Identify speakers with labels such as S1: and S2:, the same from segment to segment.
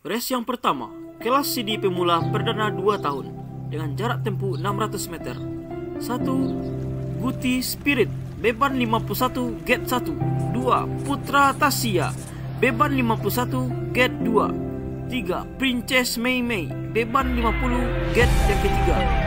S1: Race yang pertama, kelas CD pemula perdana 2 tahun dengan jarak tempuh 600 meter. 1. Guti Spirit, beban 51, gate 1. 2. Putra Tasya, beban 51, gate 2. 3. Princess Mei Mei, beban 50, gate yang ketiga.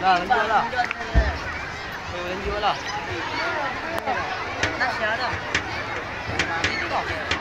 S2: Lanjut lah. Lanjut lah. Tasya dah. Ini kau.